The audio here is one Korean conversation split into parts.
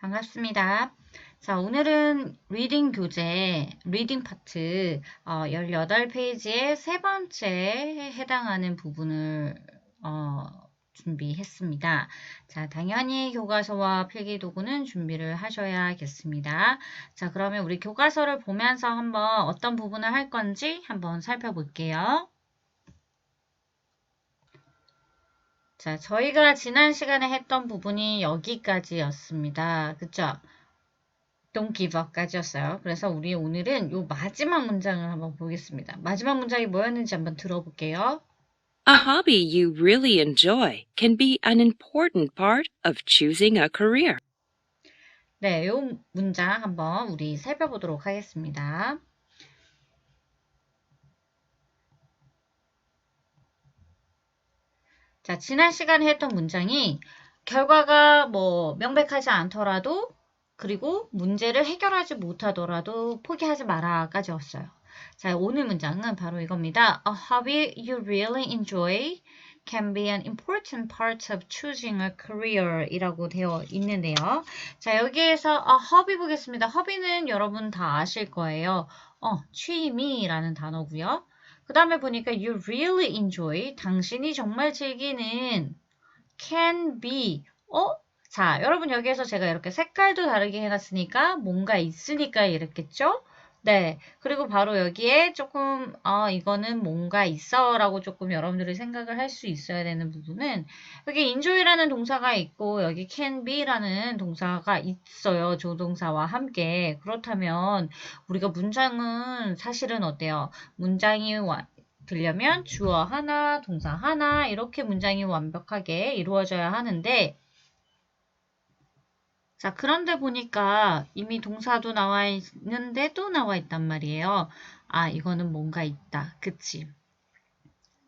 반갑습니다. 자, 오늘은 리딩 교재, 리딩 파트 18페이지의 세 번째에 해당하는 부분을 준비했습니다. 자, 당연히 교과서와 필기도구는 준비를 하셔야겠습니다. 자, 그러면 우리 교과서를 보면서 한번 어떤 부분을 할 건지 한번 살펴볼게요. 자, 저희가 지난 시간에 했던 부분이 여기까지였습니다. 그쵸? Don't give up까지였어요. 그래서 우리 오늘은 요 마지막 문장을 한번 보겠습니다. 마지막 문장이 뭐였는지 한번 들어볼게요. A hobby you really enjoy can be an important part of choosing a career. 네, 요 문장 한번 우리 살펴보도록 하겠습니다. 자, 지난 시간에 했던 문장이 결과가 뭐 명백하지 않더라도 그리고 문제를 해결하지 못하더라도 포기하지 마라까지였어요. 자, 오늘 문장은 바로 이겁니다. A hobby you really enjoy can be an important part of choosing a career 이라고 되어 있는데요. 자, 여기에서 hobby 보겠습니다. hobby는 여러분 다 아실 거예요. 취미라는 단어고요. 그 다음에 보니까 you really enjoy, 당신이 정말 즐기는 can be, 자, 여러분 여기에서 제가 이렇게 색깔도 다르게 해놨으니까 뭔가 있으니까 이랬겠죠? 네, 그리고 바로 여기에 조금 이거는 뭔가 있어 라고 조금 여러분들이 생각을 할 수 있어야 되는 부분은 여기 enjoy라는 동사가 있고 여기 can be라는 동사가 있어요. 조동사와 함께. 그렇다면 우리가 문장은 사실은 어때요? 문장이 되려면 주어 하나, 동사 하나 이렇게 문장이 완벽하게 이루어져야 하는데 자, 그런데 보니까 이미 동사도 나와 있는데 또 나와 있단 말이에요. 아, 이거는 뭔가 있다. 그치?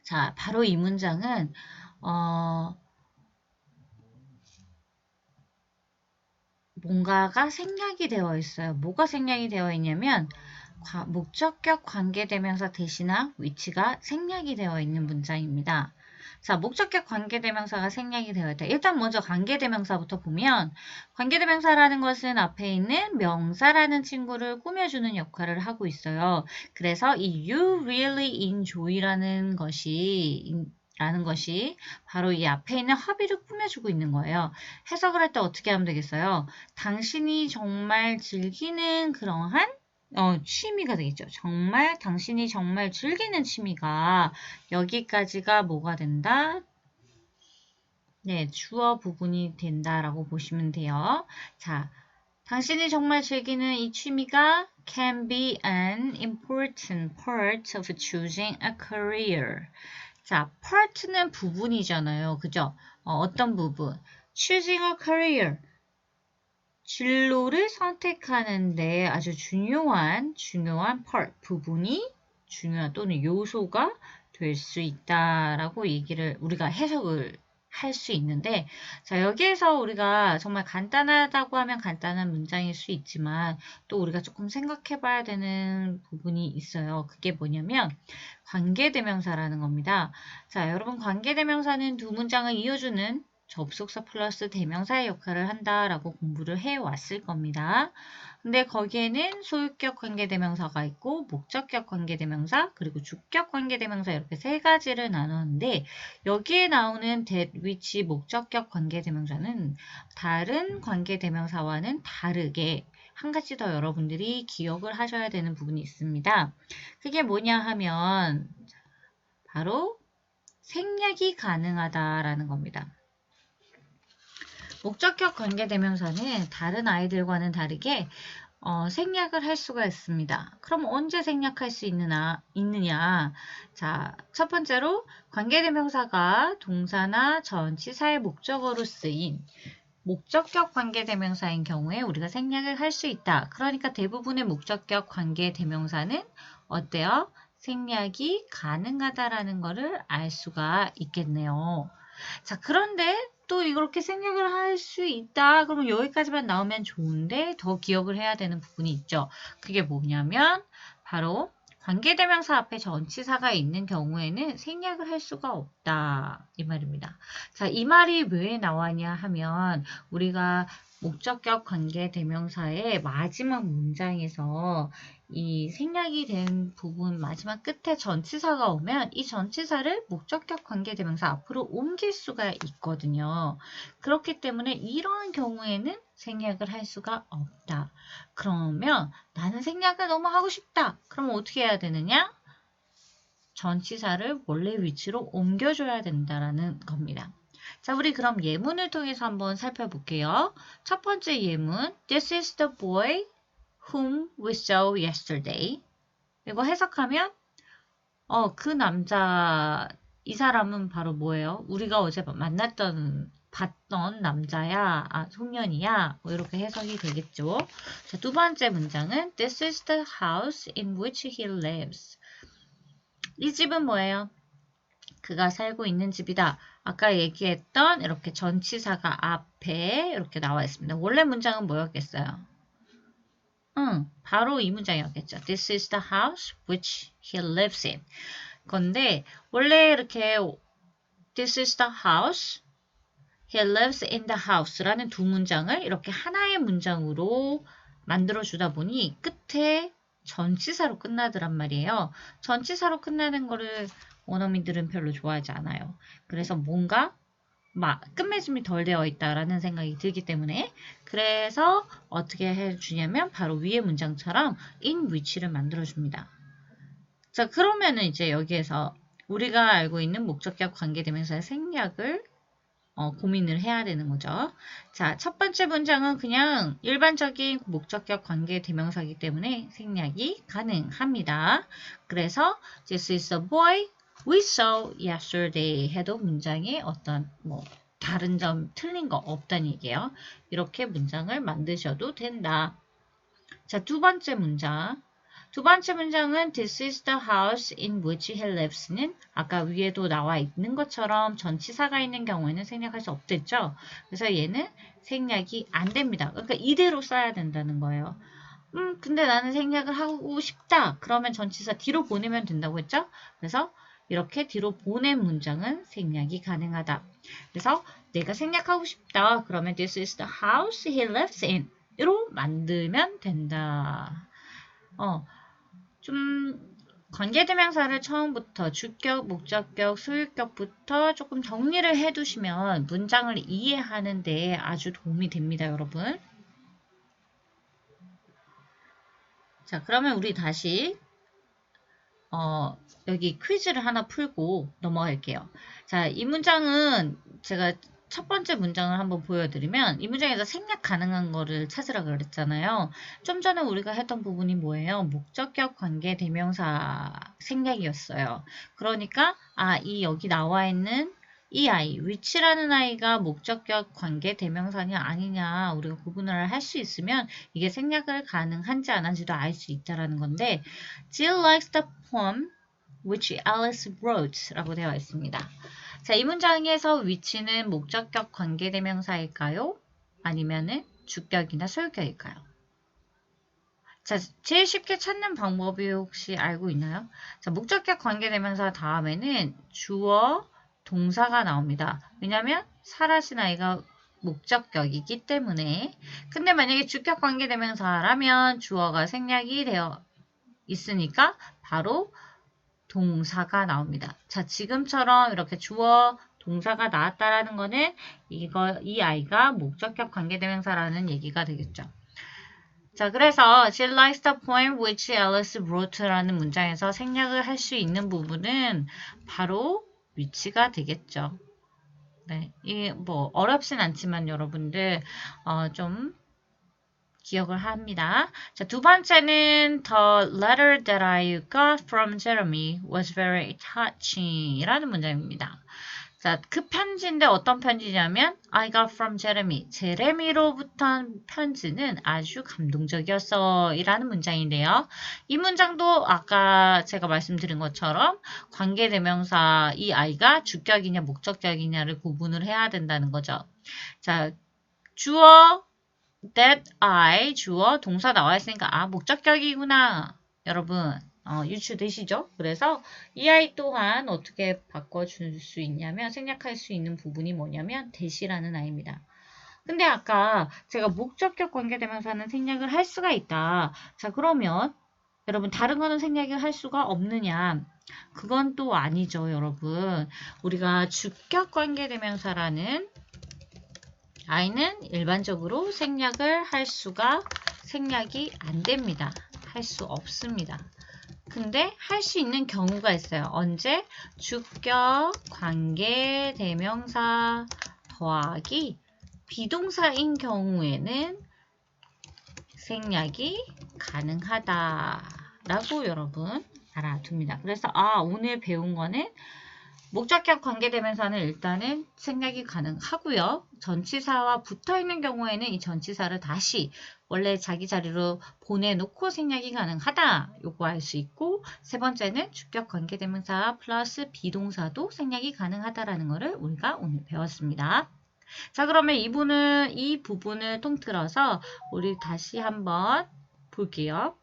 자, 바로 이 문장은 뭔가가 생략이 되어 있어요. 뭐가 생략이 되어 있냐면 목적격 관계대명사 대신한 위치가 생략이 되어 있는 문장입니다. 자, 목적격 관계대명사가 생략이 되어 있다. 일단 먼저 관계대명사부터 보면 관계대명사라는 것은 앞에 있는 명사라는 친구를 꾸며주는 역할을 하고 있어요. 그래서 이 you really enjoy라는 것이 바로 이 앞에 있는 hobby를 꾸며주고 있는 거예요. 해석을 할 때 어떻게 하면 되겠어요? 당신이 정말 즐기는 그러한 취미가 되겠죠. 당신이 정말 즐기는 취미가 여기까지가 뭐가 된다? 네, 주어 부분이 된다라고 보시면 돼요. 자, 당신이 정말 즐기는 이 취미가 can be an important part of choosing a career. 자, part는 부분이잖아요. 그죠? 어떤 부분? choosing a career. 진로를 선택하는데 아주 중요한 part, 부분이 중요한 또는 요소가 될 수 있다라고 우리가 해석을 할 수 있는데, 자, 여기에서 우리가 정말 간단하다고 하면 간단한 문장일 수 있지만, 또 우리가 조금 생각해 봐야 되는 부분이 있어요. 그게 뭐냐면, 관계대명사라는 겁니다. 자, 여러분, 관계대명사는 두 문장을 이어주는 접속사 플러스 대명사의 역할을 한다라고 공부를 해왔을 겁니다. 근데 거기에는 소유격 관계대명사가 있고 목적격 관계대명사 그리고 주격 관계대명사 이렇게 세 가지를 나눴는데 여기에 나오는 that, which 목적격 관계대명사는 다른 관계대명사와는 다르게 한 가지 더 여러분들이 기억을 하셔야 되는 부분이 있습니다. 그게 뭐냐 하면 바로 생략이 가능하다라는 겁니다. 목적격 관계대명사는 다른 아이들과는 다르게 생략을 할 수가 있습니다. 그럼 언제 생략할 수 있느냐? 자, 첫 번째로 관계대명사가 동사나 전치사의 목적어로 쓰인 목적격 관계대명사인 경우에 우리가 생략을 할 수 있다. 그러니까 대부분의 목적격 관계대명사는 어때요? 생략이 가능하다라는 것을 알 수가 있겠네요. 자, 그런데 또 이렇게 생략을 할 수 있다. 그러면 여기까지만 나오면 좋은데 더 기억을 해야 되는 부분이 있죠. 그게 뭐냐면 바로 관계대명사 앞에 전치사가 있는 경우에는 생략을 할 수가 없다. 이 말입니다. 자, 이 말이 왜 나왔냐 하면 우리가 목적격 관계 대명사의 마지막 문장에서 이 생략이 된 부분 마지막 끝에 전치사가 오면 이 전치사를 목적격 관계 대명사 앞으로 옮길 수가 있거든요. 그렇기 때문에 이러한 경우에는 생략을 할 수가 없다. 그러면 나는 생략을 너무 하고 싶다. 그럼 어떻게 해야 되느냐? 전치사를 원래 위치로 옮겨줘야 된다라는 겁니다. 자, 우리 그럼 예문을 통해서 한번 살펴볼게요. 첫 번째 예문, This is the boy whom we saw yesterday. 이거 해석하면 그 남자, 이 사람은 바로 뭐예요? 우리가 어제 봤던 남자야, 소년이야. 뭐 이렇게 해석이 되겠죠. 자, 두 번째 문장은 This is the house in which he lives. 이 집은 뭐예요? 그가 살고 있는 집이다. 아까 얘기했던 이렇게 전치사가 앞에 이렇게 나와 있습니다. 원래 문장은 뭐였겠어요? 바로 이 문장이었겠죠. This is the house which he lives in. 건데 원래 이렇게 This is the house, he lives in the house라는 두 문장을 이렇게 하나의 문장으로 만들어주다 보니 끝에 전치사로 끝나더란 말이에요. 전치사로 끝나는 거를 원어민들은 별로 좋아하지 않아요. 그래서 뭔가 끝맺음이 덜 되어 있다라는 생각이 들기 때문에 그래서 어떻게 해주냐면 바로 위의 문장처럼 in which를 만들어줍니다. 자, 그러면은 이제 여기에서 우리가 알고 있는 목적격 관계대명사의 생략을 고민을 해야 되는 거죠. 자, 첫 번째 문장은 그냥 일반적인 목적격 관계 대명사이기 때문에 생략이 가능합니다. 그래서 This is the boy we saw yesterday 해도 문장에 어떤 다른 점 틀린 거 없다는 얘기예요. 이렇게 문장을 만드셔도 된다. 자, 두 번째 문장. 두 번째 문장은 This is the house in which he lives는 아까 위에도 나와 있는 것처럼 전치사가 있는 경우에는 생략할 수 없댔죠. 그래서 얘는 생략이 안 됩니다. 그러니까 이대로 써야 된다는 거예요. 근데 나는 생략을 하고 싶다. 그러면 전치사 뒤로 보내면 된다고 했죠. 그래서 이렇게 뒤로 보낸 문장은 생략이 가능하다. 그래서 내가 생략하고 싶다. 그러면 This is the house he lives in 으로 만들면 된다. 좀 관계대명사를 처음부터 주격, 목적격, 소유격부터 조금 정리를 해두시면 문장을 이해하는 데 아주 도움이 됩니다, 여러분. 자, 그러면 우리 다시 여기 퀴즈를 하나 풀고 넘어갈게요. 자, 이 문장은 제가 첫 번째 문장을 한번 보여드리면 이 문장에서 생략 가능한 거를 찾으라 그랬잖아요. 좀 전에 우리가 했던 부분이 뭐예요? 목적격 관계 대명사 생략이었어요. 그러니까 여기 나와 있는 이 아이, which라는 아이가 목적격 관계 대명사냐 아니냐 우리가 구분을 할 수 있으면 이게 생략을 가능한지 안 한지도 알 수 있다라는 건데 Jill likes the poem which Alice wrote 라고 되어 있습니다. 자, 이 문장에서 which는 목적격 관계대명사일까요? 아니면은 주격이나 소유격일까요? 자, 제일 쉽게 찾는 방법이 혹시 알고 있나요? 자, 목적격 관계대명사 다음에는 주어, 동사가 나옵니다. 왜냐하면 사라진 아이가 목적격이기 때문에. 근데 만약에 주격 관계대명사라면 주어가 생략이 되어 있으니까 바로 동사가 나옵니다. 자, 지금처럼 이렇게 주어, 동사가 나왔다라는 거는 이 아이가 목적격 관계대명사라는 얘기가 되겠죠. 자, 그래서 She likes the poem which Alice wrote라는 문장에서 생략을 할 수 있는 부분은 바로 which가 되겠죠. 네, 이게 어렵진 않지만 여러분들 좀 기억을 합니다. 자, 두 번째는 The letter that I got from Jeremy was very touching 이라는 문장입니다. 자, 그 편지인데 어떤 편지냐면 I got from Jeremy. 제레미로부터 편지는 아주 감동적이었어 이라는 문장인데요. 이 문장도 아까 제가 말씀드린 것처럼 관계대명사 이 아이가 주격이냐 목적격이냐를 구분을 해야 된다는 거죠. 자, 주어 that I 주어 동사 나와 있으니까 목적격이구나. 여러분 유추되시죠? 그래서 이 아이 또한 어떻게 바꿔줄 수 있냐면 생략할 수 있는 부분이 뭐냐면 that이라는 아이입니다. 근데 아까 제가 목적격 관계대명사는 생략을 할 수가 있다. 자, 그러면 여러분 다른 거는 생략을 할 수가 없느냐? 그건 또 아니죠, 여러분. 우리가 주격 관계대명사라는 I는 일반적으로 생략이 안 됩니다. 할 수 없습니다. 근데 할 수 있는 경우가 있어요. 언제? 주격 관계대명사 더하기 비동사인 경우에는 생략이 가능하다라고 여러분 알아둡니다. 그래서 오늘 배운 거는 목적격 관계대명사는 일단은 생략이 가능하고요. 전치사와 붙어있는 경우에는 이 전치사를 다시 원래 자기 자리로 보내놓고 생략이 가능하다. 요거 알 수 있고, 세 번째는 주격 관계대명사 플러스 비동사도 생략이 가능하다라는 거를 우리가 오늘 배웠습니다. 자, 그러면 이 부분을 통틀어서 우리 다시 한번 볼게요.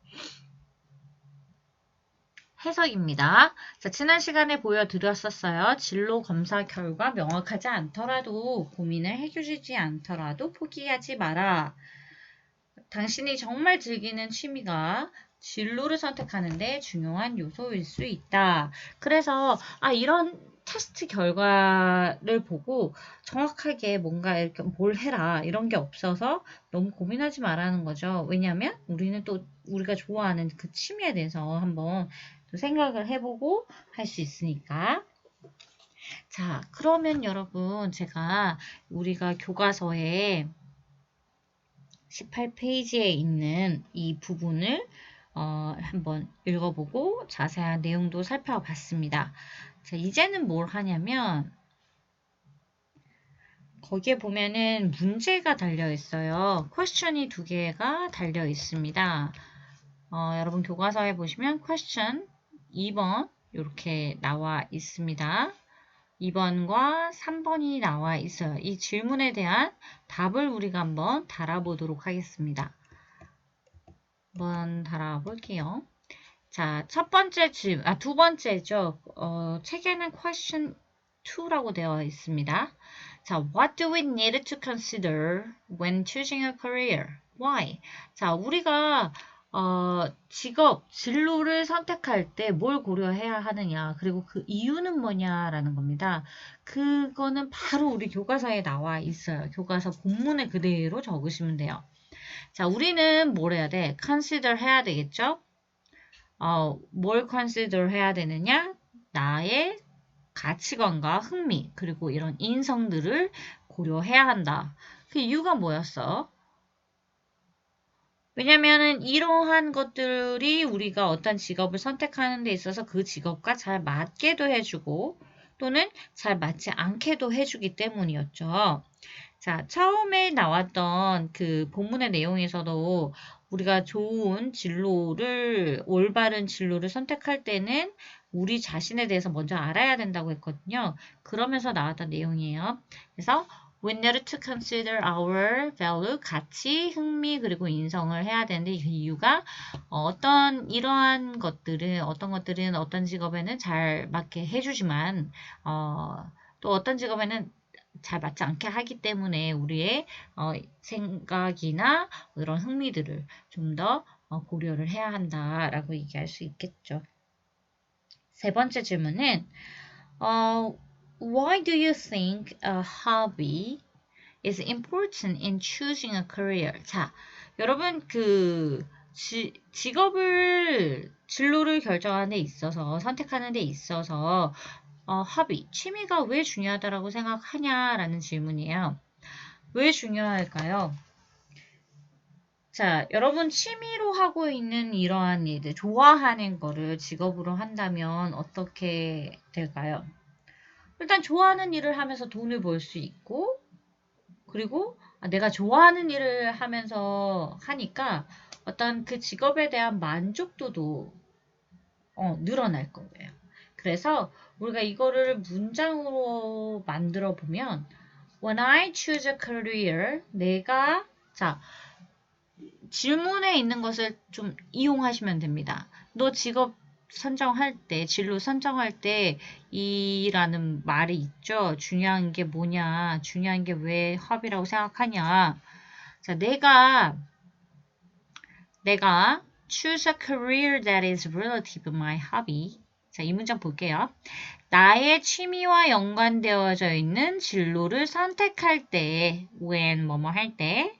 해석입니다. 자, 지난 시간에 보여드렸었어요. 진로 검사 결과 명확하지 않더라도 고민을 해주시지 않더라도 포기하지 마라. 당신이 정말 즐기는 취미가 진로를 선택하는데 중요한 요소일 수 있다. 그래서 이런 테스트 결과를 보고 정확하게 뭔가 이렇게 뭘 해라 이런 게 없어서 너무 고민하지 말라는 거죠. 왜냐하면 우리는 또 우리가 좋아하는 그 취미에 대해서 한번 또 생각을 해보고 할 수 있으니까. 자, 그러면 여러분 제가 우리가 교과서에 18페이지에 있는 이 부분을 한번 읽어보고 자세한 내용도 살펴봤습니다. 자, 이제는 뭘 하냐면 거기에 보면은 문제가 달려 있어요. 퀘스천이 2개가 달려 있습니다. 여러분 교과서에 보시면 퀘스천 2번 이렇게 나와 있습니다. 2번과 3번이 나와 있어요. 이 질문에 대한 답을 우리가 한번 달아보도록 하겠습니다. 한번 달아볼게요. 자, 첫 번째 질문, 두 번째죠. 책에는 question 2라고 되어 있습니다. 자, what do we need to consider when choosing a career? Why? 자, 우리가 직업, 진로를 선택할 때 뭘 고려해야 하느냐, 그리고 그 이유는 뭐냐라는 겁니다. 그거는 바로 우리 교과서에 나와 있어요. 교과서 본문에 그대로 적으시면 돼요. 자, 우리는 뭘 해야 돼? consider 해야 되겠죠? 뭘 consider 해야 되느냐? 나의 가치관과 흥미, 그리고 이런 인성들을 고려해야 한다. 그 이유가 뭐였어? 왜냐면은 이러한 것들이 우리가 어떤 직업을 선택하는 데 있어서 그 직업과 잘 맞게도 해주고 또는 잘 맞지 않게도 해주기 때문이었죠. 자, 처음에 나왔던 그 본문의 내용에서도 우리가 좋은 진로를, 올바른 진로를 선택할 때는 우리 자신에 대해서 먼저 알아야 된다고 했거든요. 그러면서 나왔던 내용이에요. 그래서 we need to consider our value, 가치, 흥미, 그리고 인성을 해야 되는데 그 이유가 어떤 것들은 어떤 직업에는 잘 맞게 해주지만 또 어떤 직업에는 잘 맞지 않게 하기 때문에 우리의 생각이나 이런 흥미들을 좀 더 고려를 해야 한다라고 얘기할 수 있겠죠. 세 번째 질문은 Why do you think a hobby is important in choosing a career? 자, 여러분 진로를 결정하는 데 있어서 선택하는 데 있어서 허비, 취미가 왜 중요하다고 생각하냐라는 질문이에요. 왜 중요할까요? 자, 여러분 취미로 하고 있는 이러한 일들, 좋아하는 거를 직업으로 한다면 어떻게 될까요? 일단 좋아하는 일을 하면서 돈을 벌 수 있고, 그리고 내가 좋아하는 일을 하면서 하니까 어떤 그 직업에 대한 만족도도 늘어날 거예요. 그래서 우리가 이거를 문장으로 만들어 보면 When I choose a career, 자, 질문에 있는 것을 좀 이용하시면 됩니다. 너 직업 선정할 때, 진로 선정할 때 이라는 말이 있죠. 중요한 게 뭐냐, 중요한 게 왜 hobby라고 생각하냐. 자, 내가 choose a career that is relative to my hobby. 자, 이 문장 볼게요. 나의 취미와 연관되어져 있는 진로를 선택할 때, when 뭐뭐 할 때,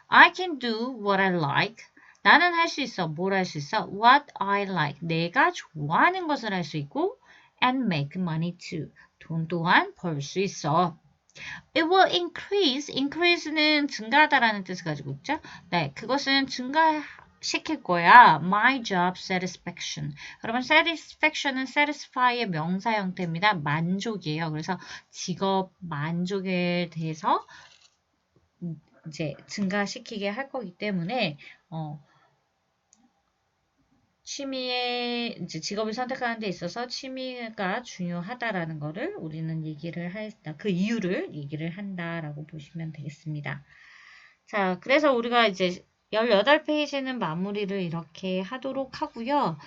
I can do what I like. 나는 할 수 있어. 뭘 할 수 있어? What I like. 내가 좋아하는 것을 할 수 있고 and make money too. 돈 또한 벌 수 있어. It will increase. increase는 증가하다라는 뜻을 가지고 있죠. 네, 그것은 증가시킬 거야. My job satisfaction. 여러분, satisfaction은 satisfy의 명사 형태입니다. 만족이에요. 그래서 직업 만족에 대해서 이제 증가시키게 할 거기 때문에 취미의 이제 직업을 선택하는 데 있어서 취미가 중요하다라는 거를 우리는 얘기를 한다. 그 이유를 얘기를 한다라고 보시면 되겠습니다. 자, 그래서 우리가 이제 18페이지는 마무리를 이렇게 하도록 하고요.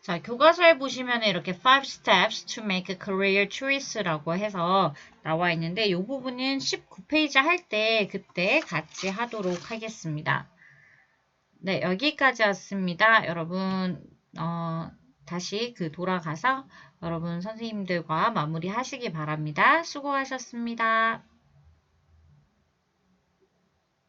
자, 교과서에 보시면 이렇게 5 steps to make a career choice라고 해서 나와 있는데 이 부분은 19페이지 할 때 그때 같이 하도록 하겠습니다. 네, 여기까지 왔습니다. 여러분 다시 돌아가서 여러분 선생님들과 마무리 하시기 바랍니다. 수고하셨습니다.